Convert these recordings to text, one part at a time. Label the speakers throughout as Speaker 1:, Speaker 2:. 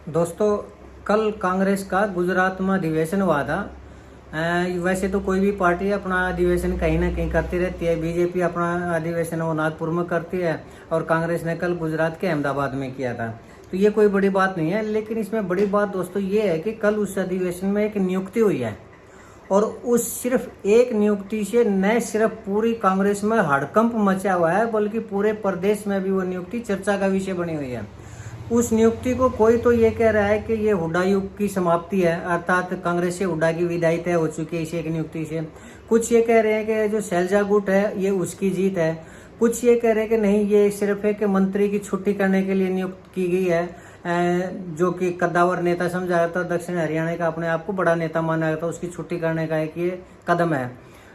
Speaker 1: दोस्तों, कल कांग्रेस का गुजरात में अधिवेशन हुआ था। वैसे तो कोई भी पार्टी अपना अधिवेशन कहीं ना कहीं करती रहती है। बीजेपी अपना अधिवेशन वो नागपुर में करती है और कांग्रेस ने कल गुजरात के अहमदाबाद में किया था। तो ये कोई बड़ी बात नहीं है, लेकिन इसमें बड़ी बात दोस्तों ये है कि कल उस अधिवेशन में एक नियुक्ति हुई है और उस सिर्फ एक नियुक्ति से न सिर्फ पूरी कांग्रेस में हड़कंप मचा हुआ है, बल्कि पूरे प्रदेश में भी वो नियुक्ति चर्चा का विषय बनी हुई है। उस नियुक्ति को कोई तो ये कह रहा है कि ये हुड्डा युग की समाप्ति है, अर्थात कांग्रेस से हुड्डा की विदाई तय हो चुकी है इस एक नियुक्ति से। कुछ ये कह रहे हैं कि जो शैलजा गुट है ये उसकी जीत है। कुछ ये कह रहे हैं कि नहीं, ये सिर्फ एक मंत्री की छुट्टी करने के लिए नियुक्त की गई है। जो कि कद्दावर नेता समझा जाता है, दक्षिण हरियाणा का अपने आप को बड़ा नेता माना जाता है, उसकी छुट्टी करने का एक ये कदम है।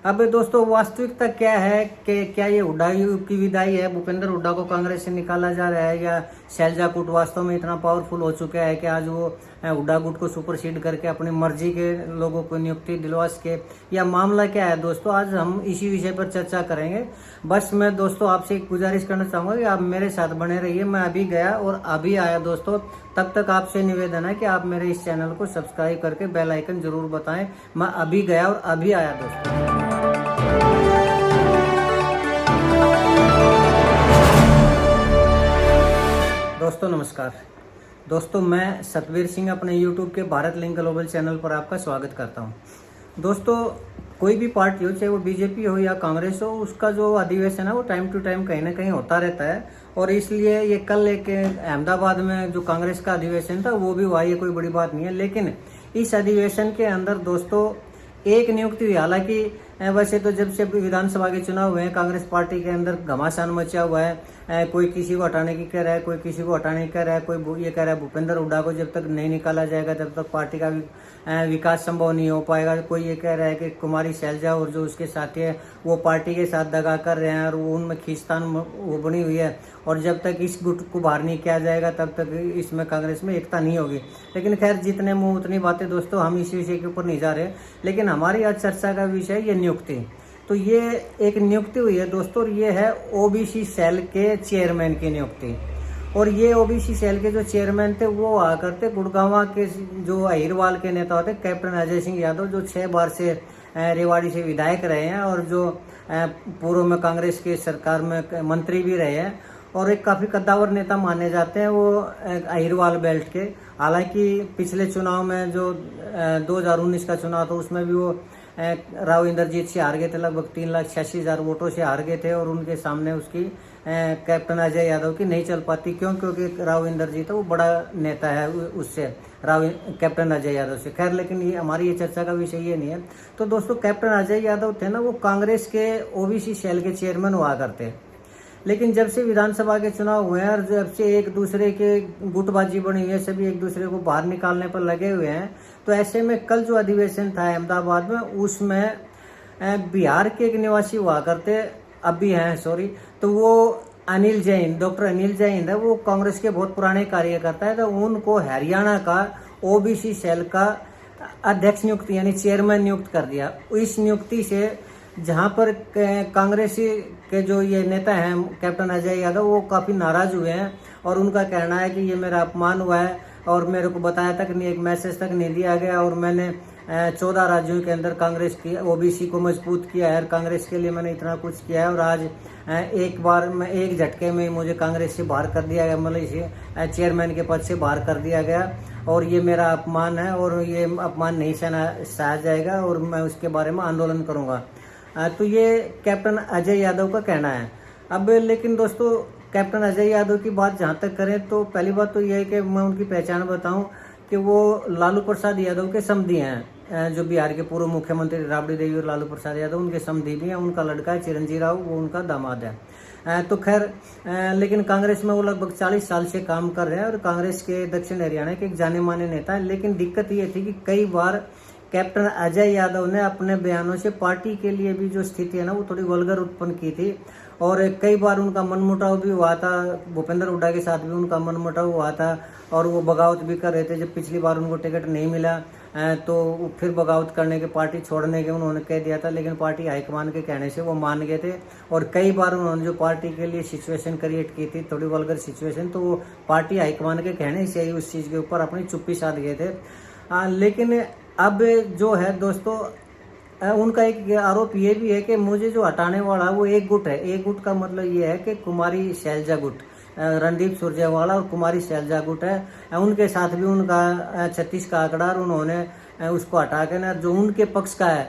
Speaker 1: अब दोस्तों, वास्तविकता क्या है कि क्या ये हुड्डा की विदाई है, भूपेंद्र हुड्डा को कांग्रेस से निकाला जा रहा है, या शैलजा गुट वास्तव में इतना पावरफुल हो चुका है कि आज वो हुड्डा गुट को सुपरसीड करके अपनी मर्जी के लोगों को नियुक्ति दिलवा सके, या मामला क्या है दोस्तों? आज हम इसी विषय पर चर्चा करेंगे। बस मैं दोस्तों आपसे एक गुजारिश करना चाहूंगा कि आप मेरे साथ बने रहिए। मैं अभी गया और अभी आया दोस्तों, तब तक आपसे निवेदन है कि आप मेरे इस चैनल को सब्सक्राइब करके बेल आइकन जरूर बताएं। मैं अभी गया और अभी आया दोस्तों। दोस्तों नमस्कार। दोस्तों, मैं सतवीर सिंह अपने YouTube के भारत लिंक ग्लोबल चैनल पर आपका स्वागत करता हूं। दोस्तों, कोई भी पार्टी हो, चाहे वो बीजेपी हो या कांग्रेस हो, उसका जो अधिवेशन है वो टाइम टू टाइम कहीं ना कहीं होता रहता है। और इसलिए ये कल एक अहमदाबाद में जो कांग्रेस का अधिवेशन था वो भी हुआ, ये कोई बड़ी बात नहीं है। लेकिन इस अधिवेशन के अंदर दोस्तों एक नियुक्ति हुई। हालांकि वैसे तो जब से विधानसभा के चुनाव हुए हैं, कांग्रेस पार्टी के अंदर घमासान मचा हुआ है। कोई किसी को हटाने की कह रहा है, कोई किसी को हटाने की कह रहा है, कोई ये कह रहा है भूपेंद्र हुड्डा को जब तक नहीं निकाला जाएगा तब तक पार्टी का विकास संभव नहीं हो पाएगा। कोई ये कह रहा है कि कुमारी शैलजा और जो उसके साथी है वो पार्टी के साथ दगा कर रहे हैं और वो उनमें खींचतान वो बनी हुई है, और जब तक इस गुट को बाहर नहीं किया जाएगा तब तक इसमें कांग्रेस में एकता नहीं होगी। लेकिन खैर, जितने मुंह उतनी बातें दोस्तों, हम इस विषय के ऊपर नहीं जा रहे। लेकिन हमारी आज चर्चा का विषय ये नियुक्ति। तो ये एक नियुक्ति हुई है दोस्तों, और ये है ओबीसी सेल के चेयरमैन की नियुक्ति। और ये ओबीसी सेल के जो चेयरमैन थे वो हुआ करते गुड़गांव के जो अहिरवाल के नेता होते कैप्टन अजय सिंह यादव, जो 6 बार से रेवाड़ी से विधायक रहे हैं और जो पूर्व में कांग्रेस के सरकार में मंत्री भी रहे हैं, और एक काफी कद्दावर नेता माने जाते हैं वो अहिरवाल बेल्ट के। हालांकि पिछले चुनाव में जो 2019 का चुनाव था उसमें भी वो राव इंद्रजीत से हार गए थे, लगभग 3,86,000 वोटों से हार गए थे, और उनके सामने उसकी कैप्टन अजय यादव की नहीं चल पाती। क्योंकि राव इंद्रजीत वो बड़ा नेता है उससे, कैप्टन अजय यादव से। खैर, लेकिन ये हमारी ये चर्चा का विषय ये नहीं है। तो दोस्तों, कैप्टन अजय यादव थे ना, वो कांग्रेस के ओबीसी सेल के चेयरमैन हुआ करते। लेकिन जब से विधानसभा के चुनाव हुए हैं और जब से एक दूसरे के गुटबाजी बनी हुई है, सभी एक दूसरे को बाहर निकालने पर लगे हुए हैं, तो ऐसे में कल जो अधिवेशन था अहमदाबाद में, उसमें बिहार के एक निवासी हुआ करते, अब भी हैं सॉरी, तो वो अनिल जैन, डॉक्टर अनिल जैन है, वो कांग्रेस के बहुत पुराने कार्यकर्ता है। तो उनको हरियाणा का ओबीसी सेल का अध्यक्ष नियुक्त यानी चेयरमैन नियुक्त कर दिया। इस नियुक्ति से जहां पर कांग्रेसी के जो ये नेता हैं कैप्टन अजय यादव, वो काफी नाराज हुए हैं और उनका कहना है कि ये मेरा अपमान हुआ है और मेरे को बताया तक नहीं, एक मैसेज तक नहीं दिया गया, और मैंने 14 राज्यों के अंदर कांग्रेस की ओबीसी को मजबूत किया है, कांग्रेस के लिए मैंने इतना कुछ किया है, और आज एक बार में एक झटके में मुझे कांग्रेस से बाहर कर दिया गया, मतलब इसे चेयरमैन के पद से बाहर कर दिया गया, और ये मेरा अपमान है और ये अपमान नहीं सहा जाएगा और मैं उसके बारे में आंदोलन करूंगा। तो ये कैप्टन अजय यादव का कहना है। अब लेकिन दोस्तों, कैप्टन अजय यादव की बात जहाँ तक करें तो पहली बात तो ये है कि मैं उनकी पहचान बताऊं कि वो लालू प्रसाद यादव के समधी हैं, जो बिहार के पूर्व मुख्यमंत्री राबड़ी देवी और लालू प्रसाद यादव उनके समधी भी हैं। उनका लड़का है चिरंजीव राव, वो उनका दामाद है। तो खैर, लेकिन कांग्रेस में वो लगभग 40 साल से काम कर रहे हैं और कांग्रेस के दक्षिण हरियाणा के एक जाने माने नेता है। लेकिन दिक्कत ये थी कि कई बार कैप्टन अजय यादव ने अपने बयानों से पार्टी के लिए भी जो स्थिति है ना वो थोड़ी वल्गर उत्पन्न की थी, और कई बार उनका मनमुटाव भी हुआ था, भूपेंद्र हुड्डा के साथ भी उनका मनमुटाव हुआ था और वो बगावत भी कर रहे थे। जब पिछली बार उनको टिकट नहीं मिला तो फिर बगावत करने के, पार्टी छोड़ने के उन्होंने कह दिया था, लेकिन पार्टी हाईकमान के कहने से वो मान गए थे। और कई बार उन्होंने जो पार्टी के लिए सिचुएशन क्रिएट की थी, थोड़ी वल्गर सिचुएशन, तो वो पार्टी हाईकमान के कहने से ही उस चीज़ के ऊपर अपनी चुप्पी साध गए थे। लेकिन अब जो है दोस्तों, उनका एक आरोप ये भी है कि मुझे जो हटाने वाला वो एक गुट है। एक गुट का मतलब ये है कि कुमारी शैलजा गुट, रणदीप सुरजेवाला और कुमारी शैलजा गुट है। उनके साथ भी उनका 36 का आंकड़ा, और उन्होंने उसको हटा के ना, जो उनके पक्ष का है,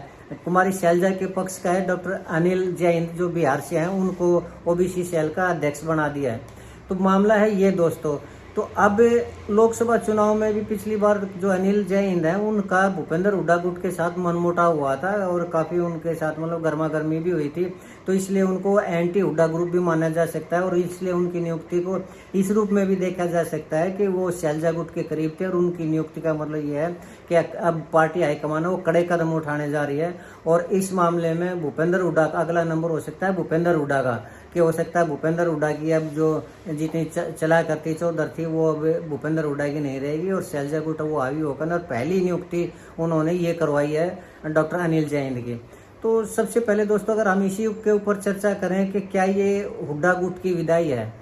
Speaker 1: कुमारी शैलजा के पक्ष का है, डॉक्टर अनिल जैन जो बिहार से हैं, उनको ओबीसी सेल का अध्यक्ष बना दिया है। तो मामला है ये दोस्तों। तो अब लोकसभा चुनाव में भी पिछली बार जो अनिल जैन है, उनका भूपेंद्र हुड्डा गुट के साथ मनमुटाव हुआ था और काफ़ी उनके साथ मतलब गर्मा गर्मी भी हुई थी। तो इसलिए उनको एंटी हुड्डा ग्रुप भी माना जा सकता है और इसलिए उनकी नियुक्ति को इस रूप में भी देखा जा सकता है कि वो शैलजा गुट के करीब थे। और उनकी नियुक्ति का मतलब ये है कि अब पार्टी हाईकमान है वो कड़े कदम उठाने जा रही है। और इस मामले में भूपेंद्र हुड्डा का अगला नंबर हो सकता है भूपेंद्र हुड्डा का, कि हो सकता है भूपेंद्र हुड्डा की अब जो जितनी चला करती चौधर थी वो अब भूपेंद्र हुड्डा की नहीं रहेगी और शैलजा गुट वो हावी होकर, और पहली नियुक्ति उन्होंने ये करवाई है डॉक्टर अनिल जैन की। तो सबसे पहले दोस्तों, अगर हम इसी के ऊपर चर्चा करें कि क्या ये हुड्डा गुट की विदाई है,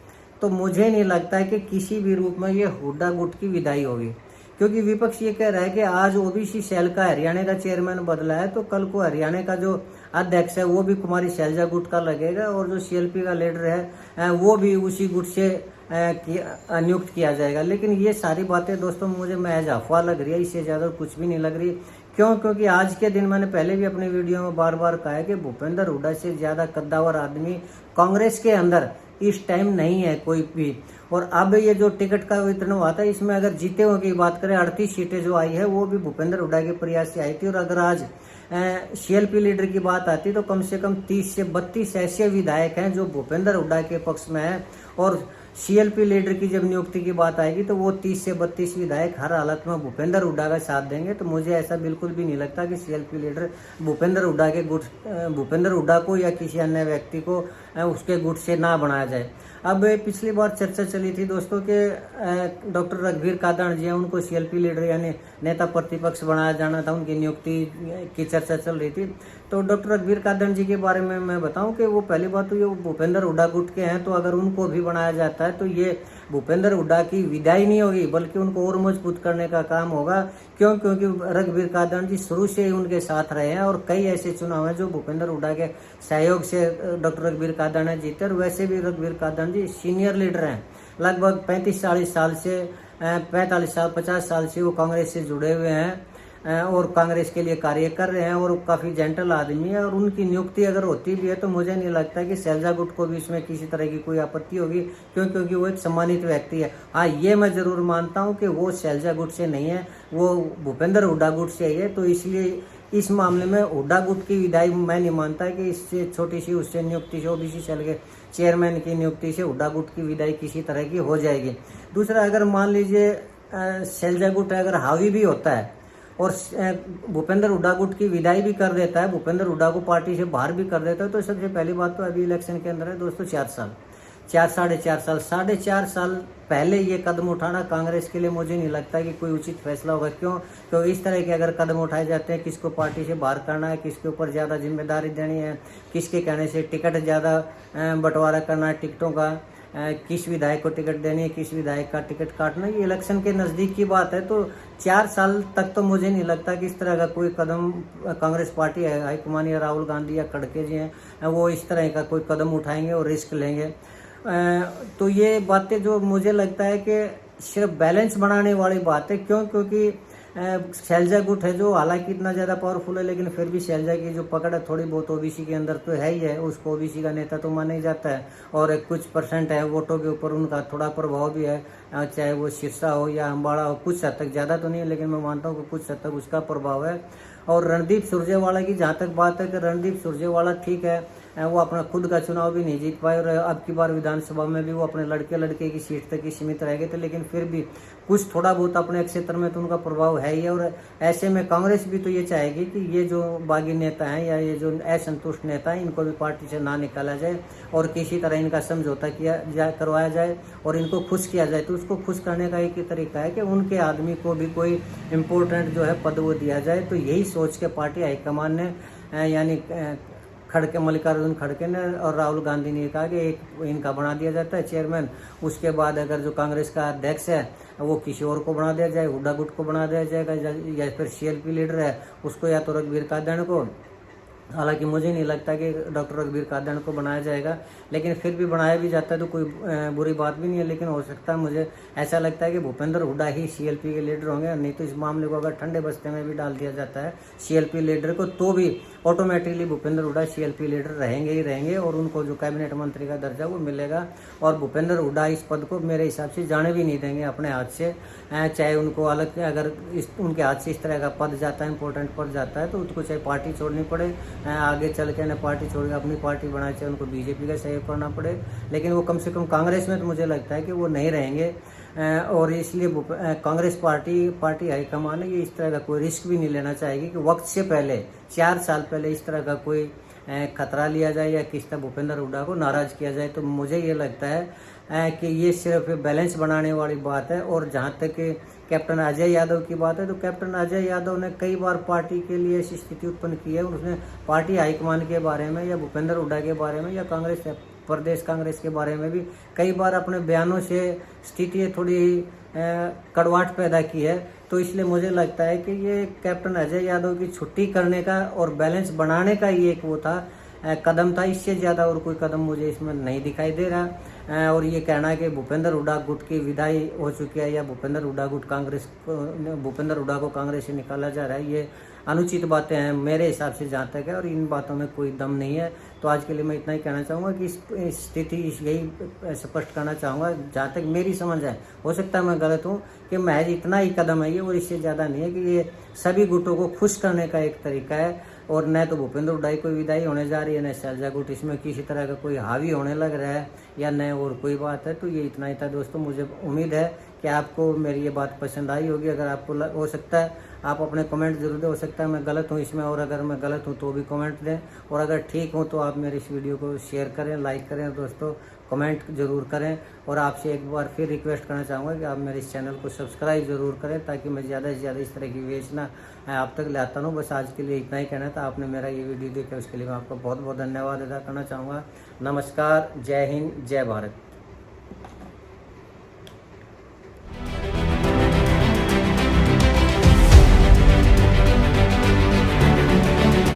Speaker 1: तो मुझे नहीं लगता है कि किसी भी रूप में ये हुड्डा गुट की विदाई होगी। क्योंकि विपक्ष ये कह रहा है कि आज ओबीसी सेल का हरियाणा का चेयरमैन बदला है, तो कल को हरियाणा का जो अध्यक्ष है वो भी कुमारी शैलजा गुट का लगेगा और जो सीएलपी का लीडर है वो भी उसी गुट से नियुक्त किया जाएगा। लेकिन ये सारी बातें दोस्तों मुझे महज अफवाह लग रही है, इससे ज़्यादा कुछ भी नहीं लग रही। क्यों? क्योंकि आज के दिन, मैंने पहले भी अपने वीडियो में बार बार कहा है कि भूपेंद्र हुड्डा से ज़्यादा कद्दावर आदमी कांग्रेस के अंदर इस टाइम नहीं है कोई भी। और अब ये जो टिकट का वितरण हुआ था, इसमें अगर जीते हुए की बात करें, 38 सीटें जो आई है वो भी भूपेंद्र हुड्डा के प्रयास से आई थी। और अगर आज सीएलपी लीडर की बात आती तो कम से कम 30 से 32 ऐसे विधायक हैं जो भूपेंद्र हुड्डा के पक्ष में हैं। और सीएलपी लीडर की जब नियुक्ति की बात आएगी तो वो 30 से 32 विधायक हर हालत में भूपेंद्र हुड्डा का साथ देंगे। तो मुझे ऐसा बिल्कुल भी नहीं लगता कि सीएलपी लीडर भूपेंद्र हुड्डा को या किसी अन्य व्यक्ति को उसके गुट से ना बनाया जाए। अब पिछली बार चर्चा चली थी दोस्तों कि डॉक्टर रघुवीर कादड़ जी हैं, उनको सीएलपी लीडर यानी नेता प्रतिपक्ष बनाया जाना था, उनकी नियुक्ति की चर्चा चल रही थी। तो डॉक्टर रघुवीर कादड़ जी के बारे में मैं बताऊं कि वो पहली बात तो ये भूपेंद्र हुड्डा गुट के हैं, तो अगर उनको भी बनाया जाता है तो ये भूपेंद्र हुड्डा की विदाई नहीं होगी बल्कि उनको और मजबूत करने का काम होगा। क्यों? क्योंकि रघुवीर कादड़ जी शुरू से ही उनके साथ रहे हैं और कई ऐसे चुनाव हैं जो भूपेंद्र हुड्डा के सहयोग से डॉक्टर रघुवीर कादड़ ने जीते। और वैसे भी रघुवीर कादड़ जी सीनियर लीडर हैं, लगभग 35-40 साल से 50 साल से वो कांग्रेस से जुड़े हुए हैं और कांग्रेस के लिए कार्य कर रहे हैं और काफ़ी जेंटल आदमी है। और उनकी नियुक्ति अगर होती भी है तो मुझे नहीं लगता कि शैलजा गुट को भी इसमें किसी तरह की कोई आपत्ति होगी। क्यों? क्योंकि वो एक सम्मानित व्यक्ति है। हाँ, ये मैं ज़रूर मानता हूँ कि वो शैलजा गुट से नहीं है, वो भूपेंद्र हुड्डा गुट से है। तो इसलिए इस मामले में हुड्डा गुट की विदाई मैं नहीं मानता कि इससे छोटी सी उससे नियुक्ति से, ओबीसी सेल के चेयरमैन की नियुक्ति से हुड्डा गुट की विदाई किसी तरह की हो जाएगी। दूसरा, अगर मान लीजिए शैलजा गुट अगर हावी भी होता है और भूपेंद्र हुड्डा गुट की विदाई भी कर देता है, भूपेंद्र हुड्डा को पार्टी से बाहर भी कर देता है, तो सबसे पहली बात तो अभी इलेक्शन के अंदर है दोस्तों 4 साढ़े 4 साल पहले ये कदम उठाना कांग्रेस के लिए मुझे नहीं लगता कि कोई उचित फैसला होगा। क्यों? तो इस तरह के अगर कदम उठाए जाते हैं, किसको पार्टी से बाहर करना है, किसके ऊपर ज़्यादा जिम्मेदारी देनी है, किसके कहने से टिकट ज़्यादा बंटवारा करना है टिकटों का, किस विधायक को टिकट देनी है, किस विधायक का टिकट काटना, ये इलेक्शन के नज़दीक की बात है। तो 4 साल तक तो मुझे नहीं लगता कि इस तरह का कोई कदम कांग्रेस पार्टी हाईकमान या राहुल गांधी या खड़गे जी हैं वो इस तरह का कोई कदम उठाएंगे और रिस्क लेंगे। तो ये बातें जो मुझे लगता है कि सिर्फ बैलेंस बनाने वाली बात है। क्यों? क्योंकि शैलजा गुट है जो हालांकि इतना ज़्यादा पावरफुल है, लेकिन फिर भी शैलजा की जो पकड़ है थोड़ी बहुत ओबीसी के अंदर तो है ही है, उसको ओबीसी का नेता तो माना ही जाता है और कुछ % है वोटों के ऊपर उनका थोड़ा प्रभाव भी है। चाहे वो सिरसा हो या अम्बाड़ा हो, कुछ हद तक, ज़्यादा तो नहीं है लेकिन मैं मानता हूँ कि कुछ हद तक उसका प्रभाव है। और रणदीप सुरजेवाला की जहाँ तक बात है कि रणदीप सुरजेवाला ठीक है, वो अपना खुद का चुनाव भी नहीं जीत पाए और अब की बार विधानसभा में भी वो अपने लड़के की सीट तक ही सीमित रह गए थे, लेकिन फिर भी कुछ थोड़ा बहुत अपने क्षेत्र में तो उनका प्रभाव है ही। और ऐसे में कांग्रेस भी तो ये चाहेगी कि ये जो बागी नेता हैं या ये जो असंतुष्ट नेता हैं इनको भी पार्टी से ना निकाला जाए और किसी तरह इनका समझौता करवाया जाए और इनको खुश किया जाए। तो उसको खुश करने का एक ही तरीका है कि उनके आदमी को भी कोई इम्पोर्टेंट जो है पद वो दिया जाए। तो यही सोच के पार्टी हाईकमान ने यानी खड़के, मल्लिकार्जुन खड़गे ने और राहुल गांधी ने कहा कि एक इनका बना दिया जाता है चेयरमैन। उसके बाद अगर जो कांग्रेस का अध्यक्ष है वो किसी और को बना दिया जाए, हुड्डा गुट को बना दिया जाएगा, या फिर CLP लीडर है उसको या तो रघुवीर कादयान को। हालांकि मुझे नहीं लगता कि डॉक्टर रघुवीर कादयान को बनाया जाएगा, लेकिन फिर भी बनाया भी जाता है तो कोई बुरी बात भी नहीं है। लेकिन हो सकता है, मुझे ऐसा लगता है कि भूपेंद्र हुड्डा ही CLP के लीडर होंगे, नहीं तो इस मामले को अगर ठंडे बस्ते में भी डाल दिया जाता है CLP लीडर को तो भी automatically Bhupendra Hooda CLP leader रहेंगे ही रहेंगे और उनको जो कैबिनेट मंत्री का दर्जा वो मिलेगा। और भूपेंद्र हुड्डा इस पद को मेरे हिसाब से जाने भी नहीं देंगे अपने हाथ से, चाहे उनको अलग, अगर उनके हाथ से इस तरह का पद जाता है, इंपॉर्टेंट पद जाता है, तो उसको चाहे पार्टी छोड़नी पड़े, आगे चल के ना पार्टी छोड़ के अपनी पार्टी बनाए, चाहे उनको BJP का सहयोग करना पड़े, लेकिन वो कम से कम कांग्रेस में तो मुझे लगता है कि वो नहीं रहेंगे। और इसलिए कांग्रेस पार्टी हाईकमान है ये इस तरह का कोई रिस्क भी नहीं लेना चाहेगी कि वक्त से पहले 4 साल पहले इस तरह का कोई खतरा लिया जाए या किस तरह भूपेंद्र हुड्डा को नाराज किया जाए। तो मुझे ये लगता है कि ये सिर्फ बैलेंस बनाने वाली बात है। और जहाँ तक कैप्टन अजय यादव की बात है तो कैप्टन अजय यादव ने कई बार पार्टी के लिए ऐसी स्थिति उत्पन्न की है, उसने पार्टी हाईकमान के बारे में या भूपेंद्र हुड्डा के बारे में या कांग्रेस प्रदेश कांग्रेस के बारे में भी कई बार अपने बयानों से स्थिति थोड़ी कड़वाहट पैदा की है। तो इसलिए मुझे लगता है कि ये कैप्टन अजय यादव की छुट्टी करने का और बैलेंस बनाने का ही एक वो था, कदम था। इससे ज़्यादा और कोई कदम मुझे इसमें नहीं दिखाई दे रहा। और ये कहना है कि भूपेंद्र हुड्डा गुट की विदाई हो चुकी है या भूपेंद्र हुड्डा को कांग्रेस से निकाला जा रहा है, ये अनुचित बातें हैं मेरे हिसाब से जहाँ तक है, और इन बातों में कोई दम नहीं है। तो आज के लिए मैं इतना ही कहना चाहूँगा कि इस स्थिति यही स्पष्ट करना चाहूँगा जहाँ तक मेरी समझ है, हो सकता है मैं गलत हूँ, कि महज इतना ही कदम है ये और इससे ज़्यादा नहीं है, कि ये सभी गुटों को खुश करने का एक तरीका है। और न तो भूपेंद्र हुड्डा की कोई विदाई होने जा रही है, न शैलजा गुट इसमें किसी तरह का कोई हावी होने लग रहा है या न और कोई बात है। तो ये इतना ही था दोस्तों। मुझे उम्मीद है कि आपको मेरी ये बात पसंद आई होगी। अगर आपको हो सकता है आप अपने कमेंट जरूर दें, हो सकता है मैं गलत हूँ इसमें, और अगर मैं गलत हूँ तो भी कमेंट दें, और अगर ठीक हूँ तो आप मेरे इस वीडियो को शेयर करें, लाइक करें दोस्तों, कमेंट जरूर करें। और आपसे एक बार फिर रिक्वेस्ट करना चाहूँगा कि आप मेरे इस चैनल को सब्सक्राइब जरूर करें, ताकि मैं ज़्यादा से ज़्यादा इस तरह की योजना आप तक लाता हूँ। बस आज के लिए इतना ही कहना था। आपने मेरा ये वीडियो देखा उसके लिए मैं आपको बहुत बहुत धन्यवाद अदा करना चाहूँगा। नमस्कार, जय हिंद, जय भारत।